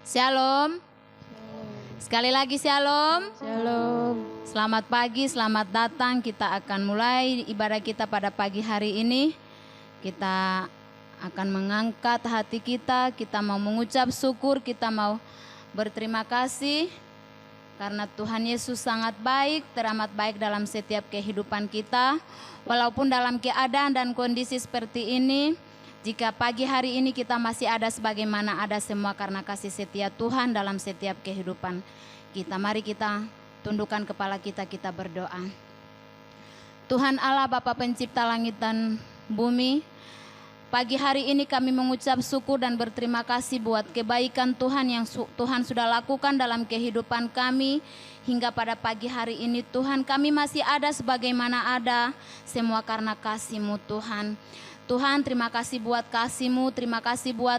Shalom. Sekali lagi shalom. Shalom. Selamat pagi, selamat datang. Kita akan mulai ibadah kita pada pagi hari ini. Kita akan mengangkat hati kita. Kita mau mengucap syukur, kita mau berterima kasih karena Tuhan Yesus sangat baik, teramat baik dalam setiap kehidupan kita. Walaupun dalam keadaan dan kondisi seperti ini, jika pagi hari ini kita masih ada sebagaimana ada semua karena kasih setia Tuhan dalam setiap kehidupan kita. Mari kita tundukkan kepala kita, kita berdoa. Tuhan Allah Bapa pencipta langit dan bumi, pagi hari ini kami mengucap syukur dan berterima kasih buat kebaikan Tuhan yang Tuhan sudah lakukan dalam kehidupan kami. Hingga pada pagi hari ini Tuhan, kami masih ada sebagaimana ada, semua karena kasih-Mu Tuhan. Tuhan, terima kasih buat kasih-Mu, terima kasih buat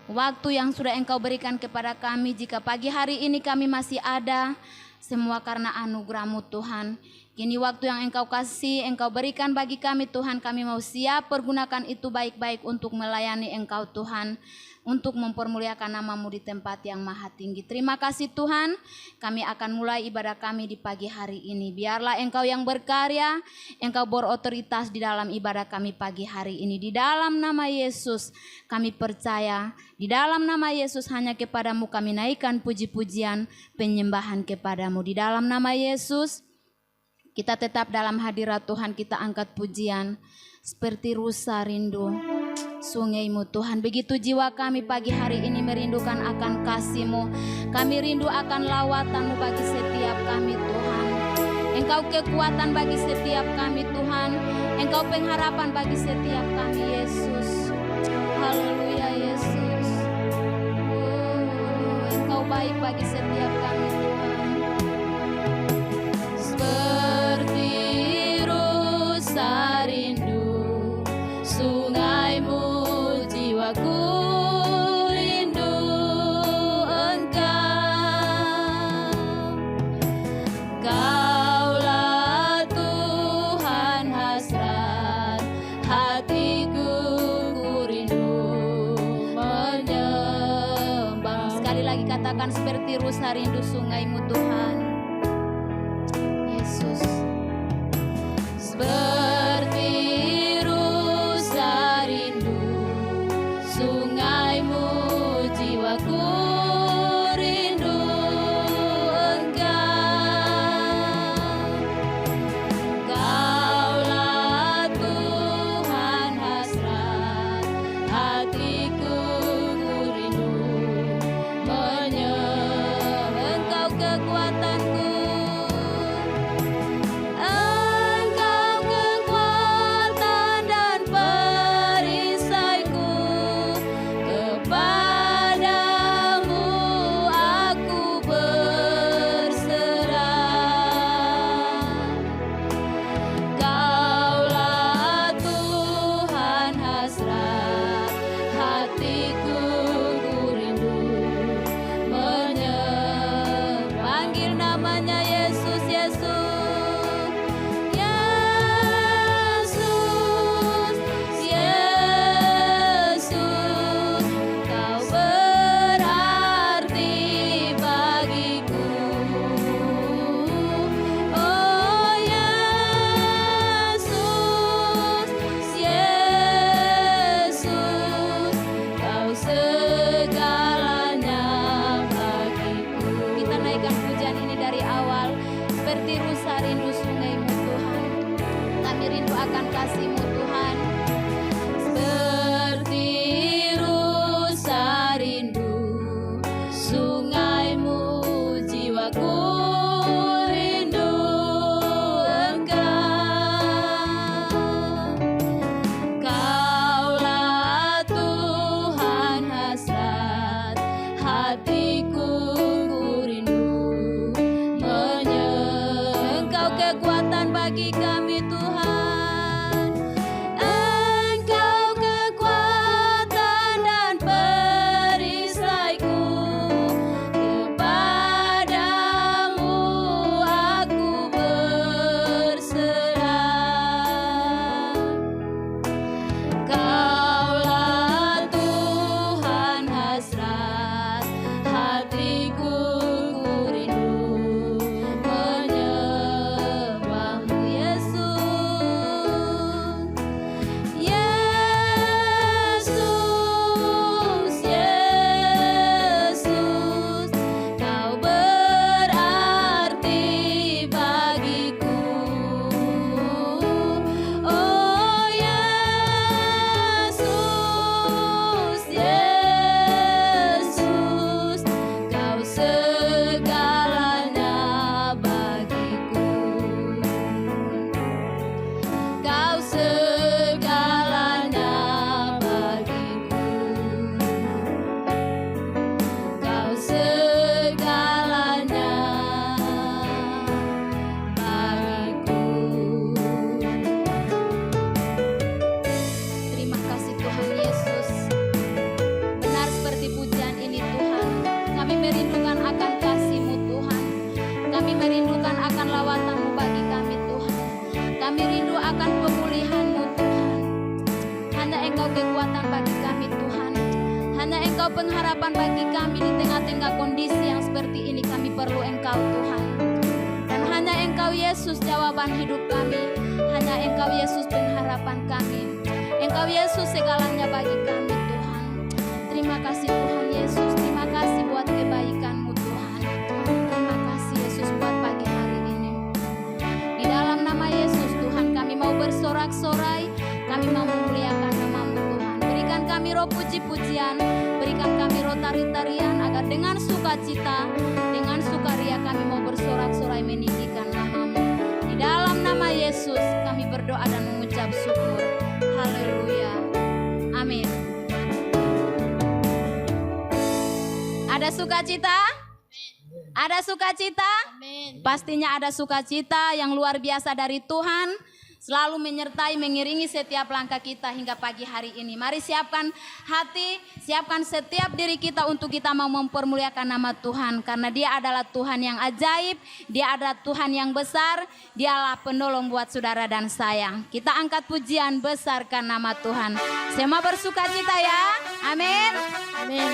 waktu yang sudah Engkau berikan kepada kami. Jika pagi hari ini kami masih ada, semua karena anugerah-Mu Tuhan. Kini waktu yang Engkau kasih, Engkau berikan bagi kami Tuhan, kami mau siap pergunakan itu baik-baik untuk melayani Engkau Tuhan, untuk mempermuliakan nama-Mu di tempat yang maha tinggi. Terima kasih Tuhan, kami akan mulai ibadah kami di pagi hari ini. Biarlah Engkau yang berkarya, Engkau berotoritas di dalam ibadah kami pagi hari ini. Di dalam nama Yesus kami percaya, di dalam nama Yesus hanya kepadamu kami naikkan puji-pujian, penyembahan kepadamu. Di dalam nama Yesus kita tetap dalam hadirat Tuhan, kita angkat pujian seperti rusa rindu sungai-Mu Tuhan. Begitu jiwa kami pagi hari ini merindukan akan kasih-Mu. Kami rindu akan lawatan-Mu bagi setiap kami Tuhan. Engkau kekuatan bagi setiap kami Tuhan. Engkau pengharapan bagi setiap kami Yesus. Haleluya Yesus. Engkau baik bagi setiap kami Tuhan. Seperti rusa rindu sungai-Mu, jiwaku rindu Engkau. Kaulah Tuhan hasrat hatiku, ku rindu menyembah. Sekali lagi katakan, seperti rusa rindu sungai-Mu Tuhan Yesus. Seperti rusa rindu sungai-Mu, jiwaku rindu Engkau. Kaulah Tuhan hasrat hatiku, ku rindu menyembah. Engkau kekuatanku, Engkau kekuatan dan perisaiku. Kepadamu aku berserah. Kaulah Tuhan hasrat hatiku, ku rindu menyembah. Panggil namanya Yesus, Yesus, Yesus, Yesus. Kau berarti bagiku. Oh Yesus, Yesus. Kau segalanya bagiku. Kita naikkan pujian ini dari awal. Seperti rusa rindu sungai-Mu Tuhan, kami rindu akan kasih-Mu Tuhan. Seperti rusa rindu sungai-Mu, jiwaku rindu Engkau. Kaulah Tuhan hasrat hatiku, ku rindu menyembah. Engkau kekuatan bagi kami Tuhan. Engkau kekuatan dan perisaiku. Kepadamu aku berserah. Kaulah Tuhan hasrat hatiku ku rindu menyembahmu Yesus. Yesus, Yesus, Kau berarti bagiku. Oh Yesus, Yesus, Kau segalanya bagiku. Kau segalanya bagiku. Kau segalanya bagiku. Terima kasih Tuhan Yesus. Benar seperti pujian ini Tuhan. Kami merindukan akan kasih-Mu Tuhan. Kami merindukan akan lawatan-Mu bagi kami Tuhan. Kami rindu akan pemulihan-Mu Tuhan. Hanya Engkau kekuatan bagi kami Tuhan. Hanya Engkau pengharapan bagi kami di tengah-tengah kondisi yang seperti ini. Kami perlu Engkau Tuhan. Dan hanya Engkau Yesus jawaban hidup kami. Hanya Engkau Yesus pengharapan kami. Engkau Yesus segalanya bagi kami Tuhan. Terima kasih Tuhan Yesus. Terima kasih buat kebaikan-Mu Tuhan. Terima kasih Yesus buat pagi hari ini. Di dalam nama Yesus Tuhan kami mau bersorak-sorai. Kami mau memuliakan nama-Mu Tuhan. Berikan kami roh puji-pujian. Berikan kami roh tari-tarian. Agar dengan sukacita, dengan sukaria kami mau bersorak-sorai meninggikan nama-Mu. Di dalam nama Yesus kami berdoa dan mengucap syukur. Haleluya. Amin. Ada sukacita? Ada sukacita? Pastinya ada sukacita yang luar biasa dari Tuhan. Selalu menyertai, mengiringi setiap langkah kita hingga pagi hari ini. Mari siapkan hati, siapkan setiap diri kita untuk kita mau mempermuliakan nama Tuhan. Karena Dia adalah Tuhan yang ajaib, Dia adalah Tuhan yang besar, Dialah penolong buat saudara dan saya. Kita angkat pujian, besarkan nama Tuhan. Semua bersukacita ya, amin. Amin.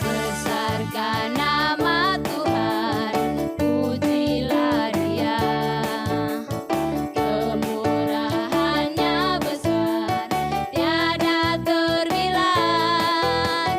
Besarkan nama Tuhan, pujilah Dia. Kemurahannya besar, tiada terbilang.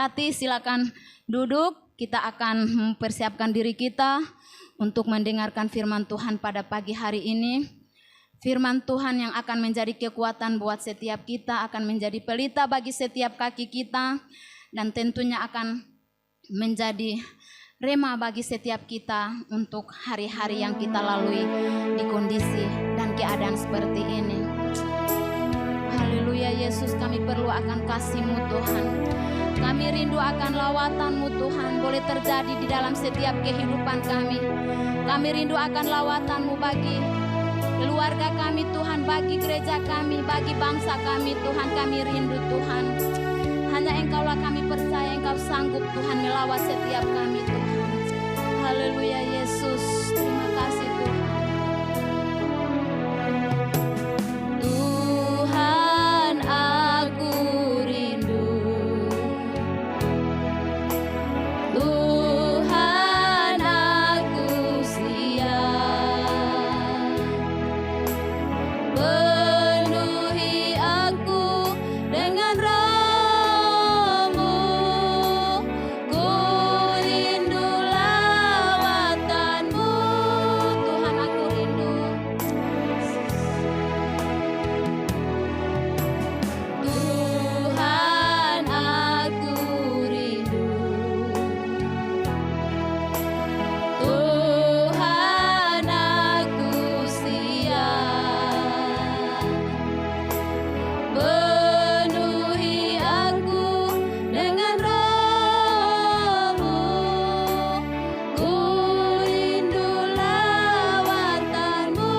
memberkati. Silakan duduk. Kita akan mempersiapkan diri kita untuk mendengarkan firman Tuhan pada pagi hari ini. Firman Tuhan yang akan menjadi kekuatan buat setiap kita, akan menjadi pelita bagi setiap kaki kita, dan tentunya akan menjadi rema bagi setiap kita untuk hari-hari yang kita lalui di kondisi dan keadaan seperti ini. Haleluya Yesus, kami perlu akan kasih-Mu Tuhan. Kami rindu akan lawatan-Mu Tuhan, boleh terjadi di dalam setiap kehidupan kami. Kami rindu akan lawatan-Mu bagi keluarga kami Tuhan, bagi gereja kami, bagi bangsa kami Tuhan. Kami rindu Tuhan. Hanya Engkaulah kami percaya, Engkau sanggup Tuhan melawat setiap kami Tuhan. Haleluya Yesus, terima kasih Tuhan. Tuhan aku rindu, Tuhan aku siap, penuhi aku dengan roh-Mu, ku rindu lawatan-Mu. Tuhan aku rindu, Tuhan aku rindu, Tuhan aku siap, penuhi aku dengan roh-Mu, ku rindu lawatan-Mu.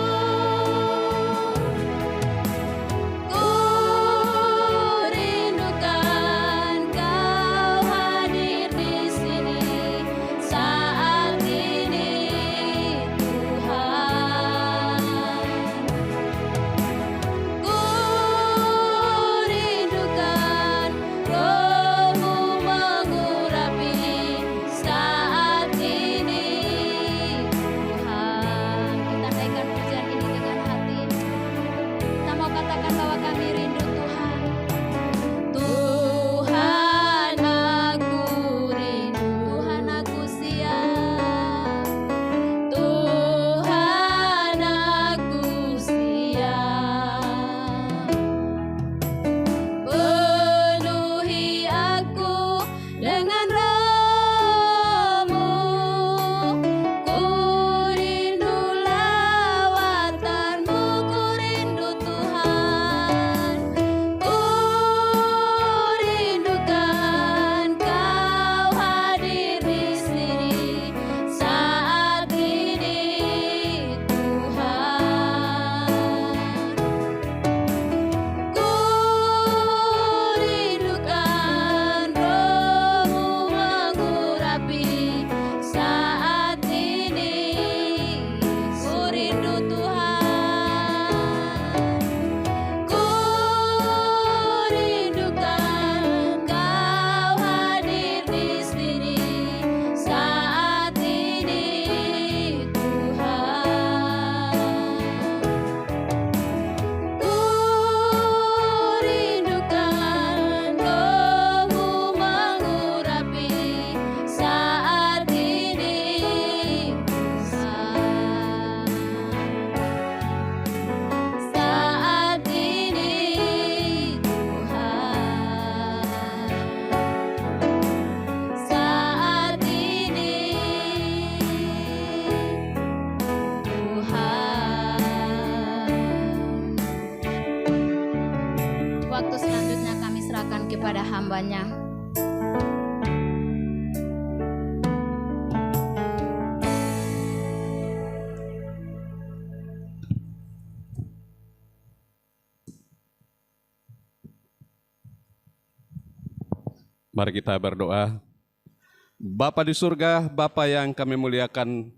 Ku rindukan Kau hadir di sini saat ini Tuhan. Ku rindukan Roh-Mu mengurapi saat ini Tuhan. Kita naikkan pujian ini dengan hati. Kita mau katakan bahwa kami rindu Tuhan. Tuhan aku rindu, Tuhan aku siap, Tuhan aku siap, penuhi aku dengan roh-Mu, ku rindu lawatan-Mu, ku rindu Tuhan, ku rindukan Kau hadir di sini saat ini Tuhan. Ku rindukan Roh-Mu mengurapi saat ini, ku rindu Tuhan. Ku rindukan Kau hadir di sini saat ini Tuhan. Ku rindukan Roh-Mu mengurapi saat ini Tuhan. Saat ini Tuhan. Saat ini Tuhan. Waktu selanjutnya kami serahkan kepada hamba-Nya. Mari kita berdoa. Bapa di surga, Bapa yang kami muliakan,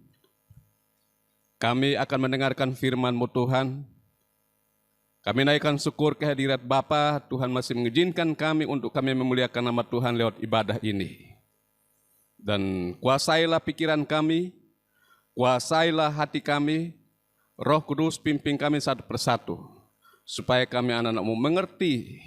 kami akan mendengarkan firman-Mu Tuhan. Kami naikkan syukur kehadirat Bapa, Tuhan masih mengizinkan kami untuk kami memuliakan nama Tuhan lewat ibadah ini. Dan kuasailah pikiran kami, kuasailah hati kami, Roh Kudus pimpin kami satu persatu, supaya kami anak-anak-Mu mengerti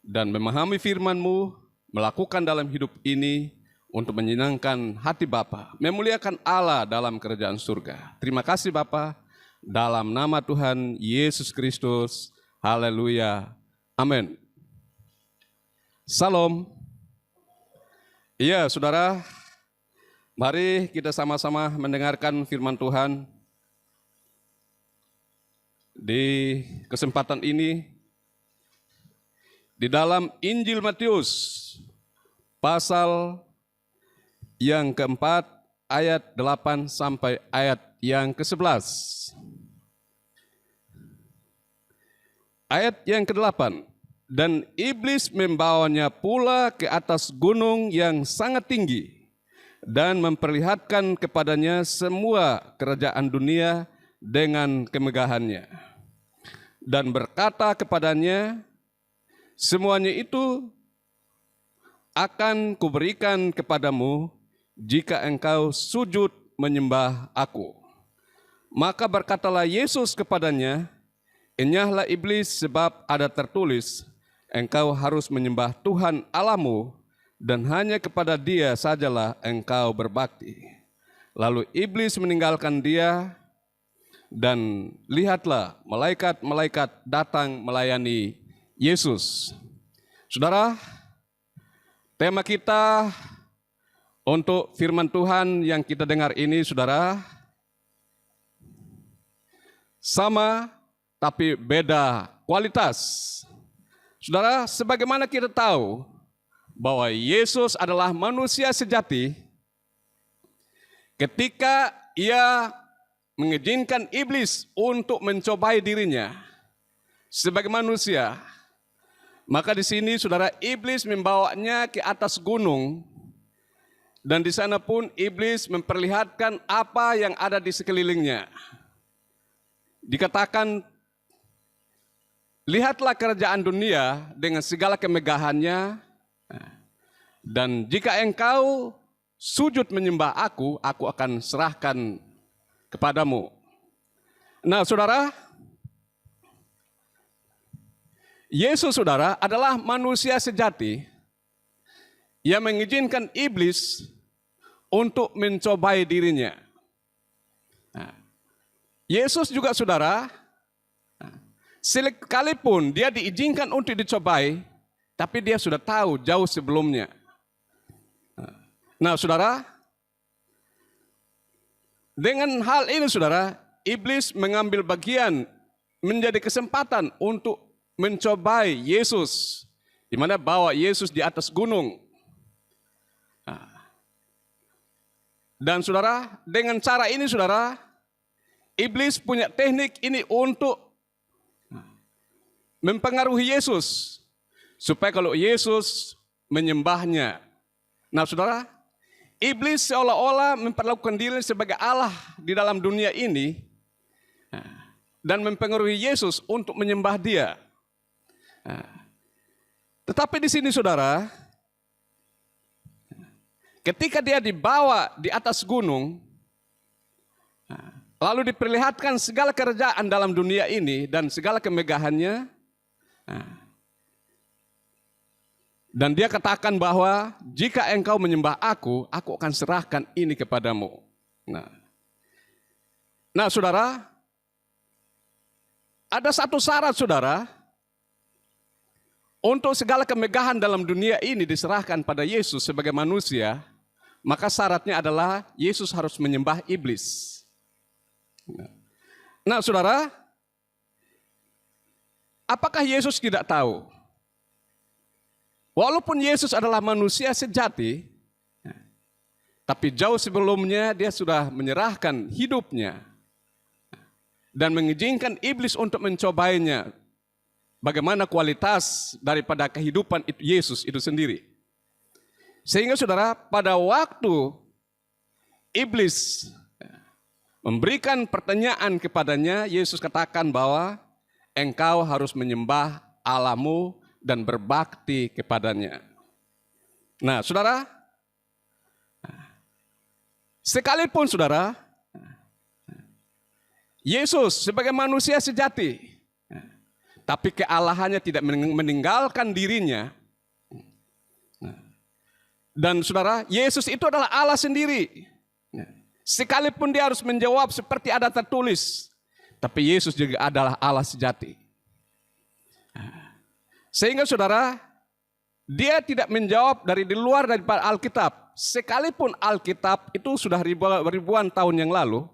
dan memahami firman-Mu, melakukan dalam hidup ini untuk menyenangkan hati Bapa, memuliakan Allah dalam kerajaan surga. Terima kasih Bapa, dalam nama Tuhan Yesus Kristus. Haleluya. Amin. Salam. Iya, saudara, mari kita sama-sama mendengarkan firman Tuhan. Di kesempatan ini, di dalam Injil Matius, pasal yang keempat, ayat 8 sampai ayat yang ke-11. Ayat yang ke-8, dan iblis membawanya pula ke atas gunung yang sangat tinggi dan memperlihatkan kepadanya semua kerajaan dunia dengan kemegahannya. Dan berkata kepadanya, semuanya itu akan kuberikan kepadamu jika engkau sujud menyembah aku. Maka berkatalah Yesus kepadanya, enyahlah iblis, sebab ada tertulis, engkau harus menyembah Tuhan Allahmu, dan hanya kepada Dia sajalah engkau berbakti. Lalu iblis meninggalkan dia, dan lihatlah malaikat-malaikat datang melayani Yesus. Saudara, tema kita untuk firman Tuhan yang kita dengar ini, saudara, sama tapi beda kualitas. Saudara, sebagaimana kita tahu bahwa Yesus adalah manusia sejati, ketika Ia mengizinkan iblis untuk mencobai dirinya sebagai manusia, maka di sini saudara, iblis membawanya ke atas gunung, dan di sana pun iblis memperlihatkan apa yang ada di sekelilingnya. Dikatakan, lihatlah kerajaan dunia dengan segala kemegahannya, dan jika engkau sujud menyembah aku, aku akan serahkan kepadamu. Nah saudara, Yesus saudara adalah manusia sejati yang mengizinkan iblis untuk mencobai dirinya. Nah, Yesus juga saudara, sekalipun dia diizinkan untuk dicobai, tapi dia sudah tahu jauh sebelumnya. Nah saudara, dengan hal ini saudara, iblis mengambil bagian, menjadi kesempatan untuk mencobai Yesus, di mana bawa Yesus di atas gunung. Dan saudara, dengan cara ini saudara, iblis punya teknik ini untuk mempengaruhi Yesus, supaya kalau Yesus menyembahnya. Nah saudara, iblis seolah-olah memperlakukan diri sebagai Allah di dalam dunia ini, dan mempengaruhi Yesus untuk menyembah Dia. Tetapi di sini saudara, ketika dia dibawa di atas gunung, lalu diperlihatkan segala kerajaan dalam dunia ini dan segala kemegahannya, dan dia katakan bahwa jika engkau menyembah aku, aku akan serahkan ini kepadamu. Nah saudara, ada satu syarat saudara, untuk segala kemegahan dalam dunia ini diserahkan pada Yesus sebagai manusia, maka syaratnya adalah Yesus harus menyembah iblis. Nah saudara, apakah Yesus tidak tahu? Walaupun Yesus adalah manusia sejati, tapi jauh sebelumnya dia sudah menyerahkan hidupnya dan mengizinkan iblis untuk mencobainya. Bagaimana kualitas daripada kehidupan itu Yesus itu sendiri. Sehingga saudara, pada waktu iblis memberikan pertanyaan kepadanya, Yesus katakan bahwa engkau harus menyembah Allahmu dan berbakti kepadanya. Nah saudara, sekalipun saudara, Yesus sebagai manusia sejati, tapi kealahannya tidak meninggalkan dirinya. Dan saudara, Yesus itu adalah Allah sendiri. Sekalipun dia harus menjawab seperti ada tertulis, tapi Yesus juga adalah Allah sejati. Sehingga saudara, dia tidak menjawab dari di luar daripada Alkitab. Sekalipun Alkitab itu sudah ribuan tahun yang lalu,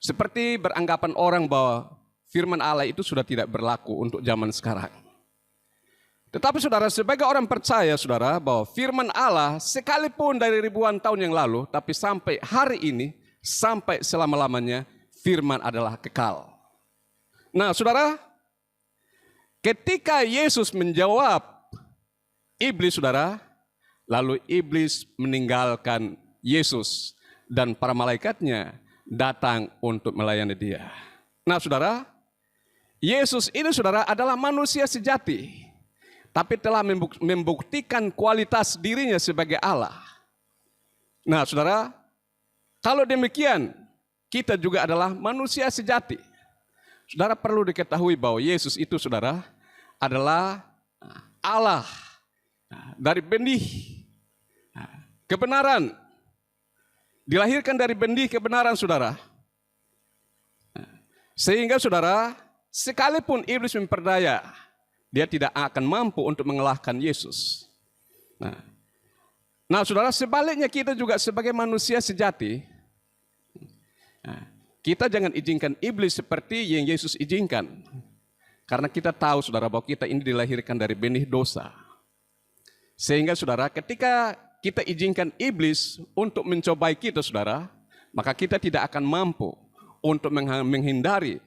seperti beranggapan orang bahwa firman Allah itu sudah tidak berlaku untuk zaman sekarang. Tetapi saudara, sebagai orang percaya saudara, bahwa firman Allah sekalipun dari ribuan tahun yang lalu, tapi sampai hari ini, sampai selama-lamanya, firman adalah kekal. Nah saudara, ketika Yesus menjawab iblis saudara, lalu iblis meninggalkan Yesus dan para malaikatnya datang untuk melayani dia. Nah saudara, Yesus ini saudara adalah manusia sejati, tapi telah membuktikan kualitas dirinya sebagai Allah. Nah saudara, kalau demikian kita juga adalah manusia sejati. Saudara perlu diketahui bahwa Yesus itu saudara adalah Allah dari benih kebenaran. Dilahirkan dari benih kebenaran saudara. Sehingga saudara, sekalipun iblis memperdaya, dia tidak akan mampu untuk mengalahkan Yesus. Nah saudara, sebaliknya kita juga sebagai manusia sejati, kita jangan izinkan iblis seperti yang Yesus izinkan. Karena kita tahu saudara bahwa kita ini dilahirkan dari benih dosa. Sehingga saudara, ketika kita izinkan iblis untuk mencobai kita saudara, maka kita tidak akan mampu untuk menghindari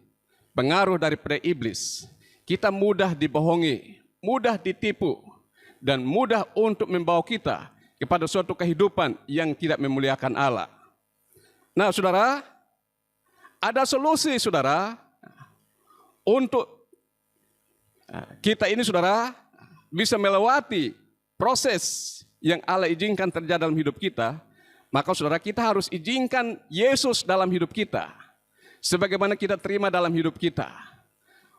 pengaruh daripada iblis. Kita mudah dibohongi, mudah ditipu, dan mudah untuk membawa kita kepada suatu kehidupan yang tidak memuliakan Allah. Nah saudara, ada solusi saudara untuk kita ini saudara bisa melewati proses yang Allah izinkan terjadi dalam hidup kita. Maka saudara, kita harus izinkan Yesus dalam hidup kita, sebagaimana kita terima dalam hidup kita,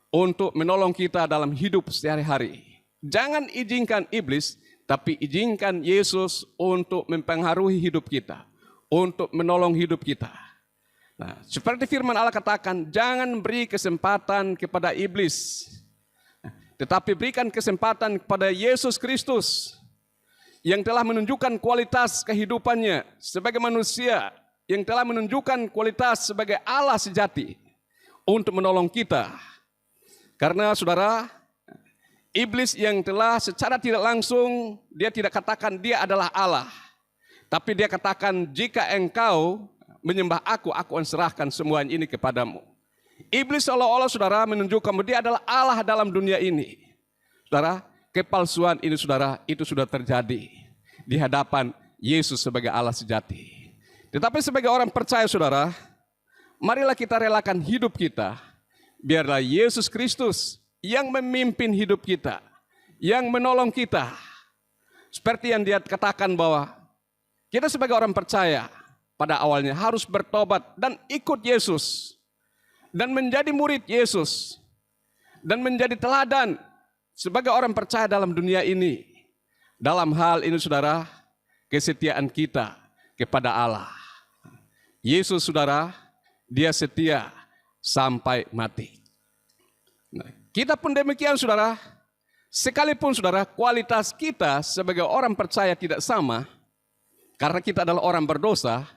untuk menolong kita dalam hidup sehari-hari. Jangan izinkan iblis, tapi izinkan Yesus untuk mempengaruhi hidup kita, untuk menolong hidup kita. Nah, seperti firman Allah katakan, jangan beri kesempatan kepada iblis, tetapi berikan kesempatan kepada Yesus Kristus yang telah menunjukkan kualitas kehidupannya sebagai manusia, yang telah menunjukkan kualitas sebagai Allah sejati untuk menolong kita. Karena saudara, iblis yang telah secara tidak langsung, dia tidak katakan dia adalah Allah, tapi dia katakan, jika engkau menyembah aku akan serahkan semua ini kepadamu. Iblis seolah-olah saudara menunjukkan bahwa dia adalah Allah dalam dunia ini. Saudara, kepalsuan ini saudara, itu sudah terjadi di hadapan Yesus sebagai Allah sejati. Tetapi sebagai orang percaya saudara, marilah kita relakan hidup kita, biarlah Yesus Kristus yang memimpin hidup kita, yang menolong kita. Seperti yang dia katakan bahwa kita sebagai orang percaya pada awalnya harus bertobat dan ikut Yesus, dan menjadi murid Yesus, dan menjadi teladan sebagai orang percaya dalam dunia ini. Dalam hal ini saudara, kesetiaan kita kepada Allah. Yesus saudara, dia setia sampai mati. Nah, kita pun demikian saudara, sekalipun saudara kualitas kita sebagai orang percaya tidak sama, karena kita adalah orang berdosa,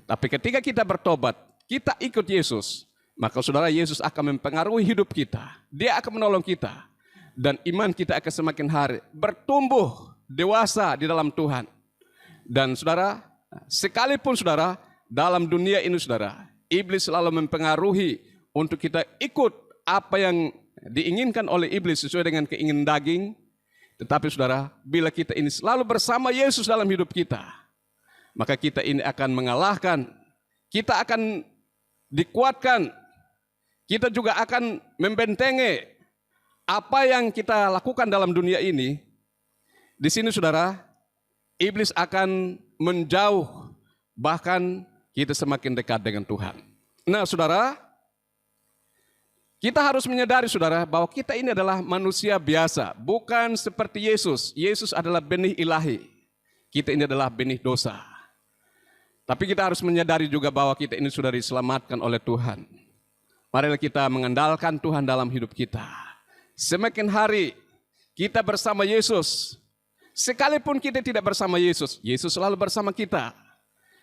tapi ketika kita bertobat, kita ikut Yesus, maka saudara, Yesus akan mempengaruhi hidup kita. Dia akan menolong kita, dan iman kita akan semakin hari bertumbuh dewasa di dalam Tuhan. Dan saudara, sekalipun saudara dalam dunia ini saudara, iblis selalu mempengaruhi untuk kita ikut apa yang diinginkan oleh iblis sesuai dengan keinginan daging. Tetapi saudara, bila kita ini selalu bersama Yesus dalam hidup kita, maka kita ini akan mengalahkan, kita akan dikuatkan, kita juga akan membentengi apa yang kita lakukan dalam dunia ini. Di sini saudara, iblis akan menjauh, bahkan kita semakin dekat dengan Tuhan. Nah saudara, kita harus menyadari saudara bahwa kita ini adalah manusia biasa, bukan seperti Yesus. Yesus adalah benih ilahi. kita ini adalah benih dosa. Tapi kita harus menyadari juga bahwa kita ini sudah diselamatkan oleh Tuhan. Marilah kita mengandalkan Tuhan dalam hidup kita. Semakin hari kita bersama Yesus, sekalipun kita tidak bersama Yesus, Yesus selalu bersama kita.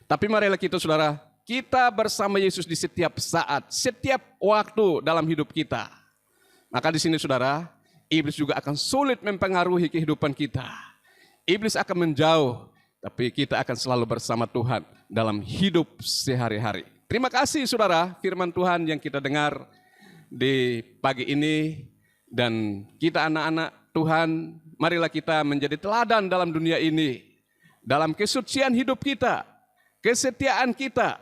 Tapi marilah kita saudara, kita bersama Yesus di setiap saat, setiap waktu dalam hidup kita. Maka di sini saudara, iblis juga akan sulit mempengaruhi kehidupan kita. Iblis akan menjauh, tapi kita akan selalu bersama Tuhan dalam hidup sehari-hari. Terima kasih saudara, firman Tuhan yang kita dengar di pagi ini. Dan kita anak-anak Tuhan, marilah kita menjadi teladan dalam dunia ini. Dalam kesucian hidup kita, kesetiaan kita.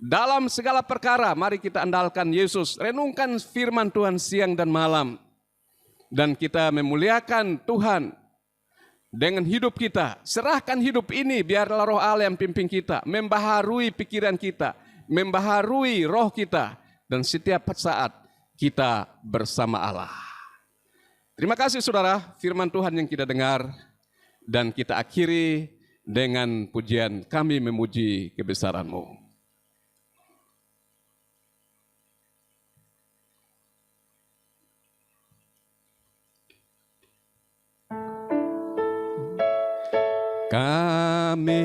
Dalam segala perkara, mari kita andalkan Yesus. Renungkan firman Tuhan siang dan malam. Dan kita memuliakan Tuhan dengan hidup kita. Serahkan hidup ini, biarlah roh Allah yang pimpin kita. Membaharui pikiran kita, membaharui roh kita. Dan setiap saat kita bersama Allah. Terima kasih saudara, firman Tuhan yang kita dengar. Dan kita akhiri dengan pujian kami memuji kebesaran-Mu. Kami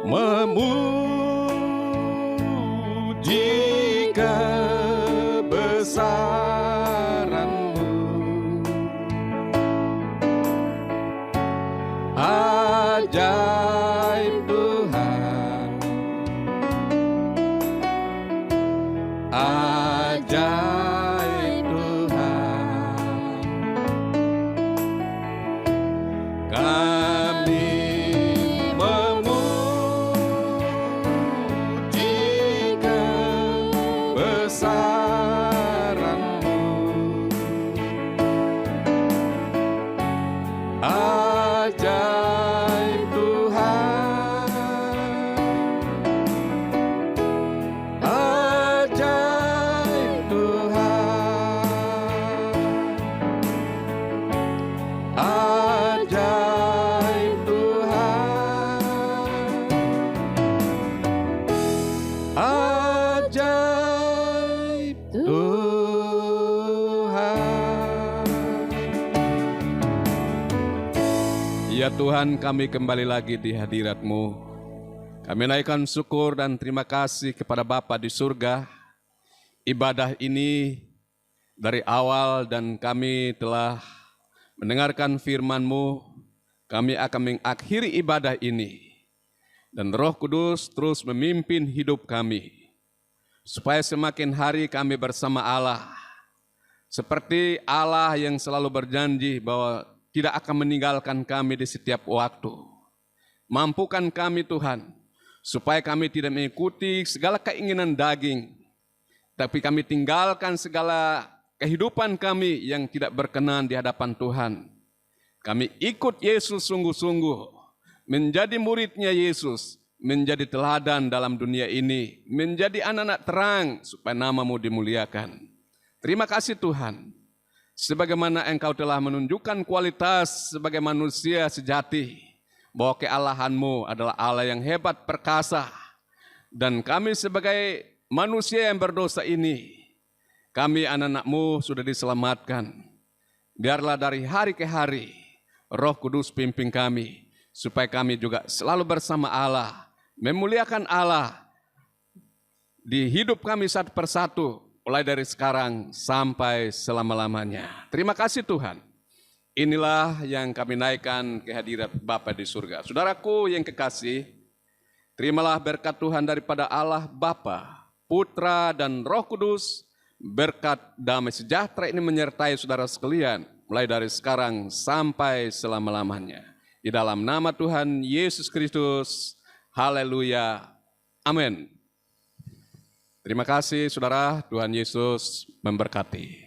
memuji kebesaran-Mu, ajaib Tuhan, ajaib Tuhan. Kami memuji kebesaran-Mu, ajaib Tuhan, ajaib Tuhan, ajaib Tuhan, ajaib Tuhan. Ya Tuhan, kami kembali lagi di hadirat-Mu. Kami naikkan syukur dan terima kasih kepada Bapa di surga. Ibadah ini dari awal dan kami telah mendengarkan firman-Mu. Kami akan mengakhiri ibadah ini. Dan Roh Kudus terus memimpin hidup kami. Supaya semakin hari kami bersama Allah. Seperti Allah yang selalu berjanji bahwa tidak akan meninggalkan kami di setiap waktu. Mampukan kami Tuhan, supaya kami tidak mengikuti segala keinginan daging, tapi kami tinggalkan segala kehidupan kami yang tidak berkenan di hadapan Tuhan. Kami ikut Yesus sungguh-sungguh, menjadi muridnya Yesus, menjadi teladan dalam dunia ini, menjadi anak-anak terang supaya nama-Mu dimuliakan. Terima kasih Tuhan. Sebagaimana Engkau telah menunjukkan kualitas sebagai manusia sejati, bahwa kealahan-Mu adalah Allah yang hebat perkasa. Dan kami sebagai manusia yang berdosa ini, kami anak-anak-Mu sudah diselamatkan. Biarlah dari hari ke hari, Roh Kudus pimpin kami, supaya kami juga selalu bersama Allah, memuliakan Allah di hidup kami satu persatu, mulai dari sekarang sampai selama-lamanya. Terima kasih Tuhan. Inilah yang kami naikkan ke hadirat Bapa di surga. Saudaraku yang kekasih, terimalah berkat Tuhan daripada Allah Bapa, Putra dan Roh Kudus. Berkat damai sejahtera ini menyertai saudara sekalian, mulai dari sekarang sampai selama-lamanya. Di dalam nama Tuhan Yesus Kristus, haleluya, amin. Terima kasih saudara, Tuhan Yesus memberkati.